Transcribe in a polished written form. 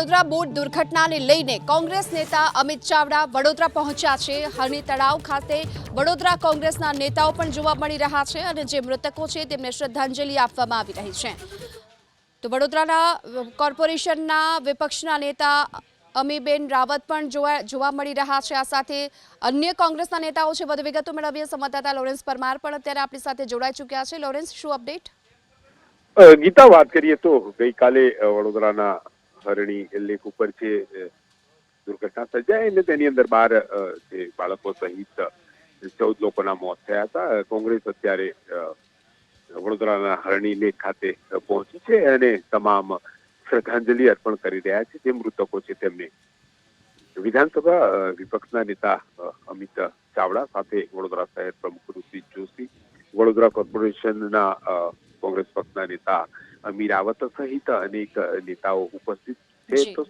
Vadodara boat દુર્ઘટનાને લઈને કોંગ્રેસ નેતા અમિત ચાવડા વડોદરા પહોંચ્યા છે। હરણી તળાવ ખાતે વડોદરા કોંગ્રેસના નેતાઓ પણ જોવા મળી રહ્યા છે અને જે મૃતકો છે તેમને શ્રદ્ધાંજલિ આપવામાં આવી રહી છે। તો વડોદરાના કોર્પોરેશનના વિપક્ષના નેતા અમીબેન રાવત પણ જોવા મળી રહ્યા છે। આ સાથે અન્ય કોંગ્રેસના નેતાઓ છે। વધુ વિગતો મેળવીએ સંવાદદાતા લોરેન્સ પરમાર પણ અત્યારે આપણી સાથે જોડાઈ ચૂક્યા છે। લોરેન્સ, શું અપડેટ? ગીતા, વાત કરીએ તો ગઈકાલે વડોદરાના હરણી લેક ઉપર જે દુર્ઘટના સર્જાઈ અને તેની અંદર 12 જે બાળકો સહિત 14 લોકોના મોત થયા હતા। કોંગ્રેસ અત્યારે વડોદરાના હરણી લેક ખાતે પહોંચી છે અને તમામ શ્રદ્ધાંજલિ અર્પણ કરી રહ્યા છે જે મૃતકો છે તેમને। વિધાનસભા વિપક્ષના નેતા અમિત ચાવડા સાથે વડોદરા શહેર પ્રમુખ ઋષિ જોશી, વડોદરા કોર્પોરેશનના કોંગ્રેસ પક્ષના નેતા અમી રાવત સહિત અનેક નેતાઓ ઉપસ્થિત છે। તો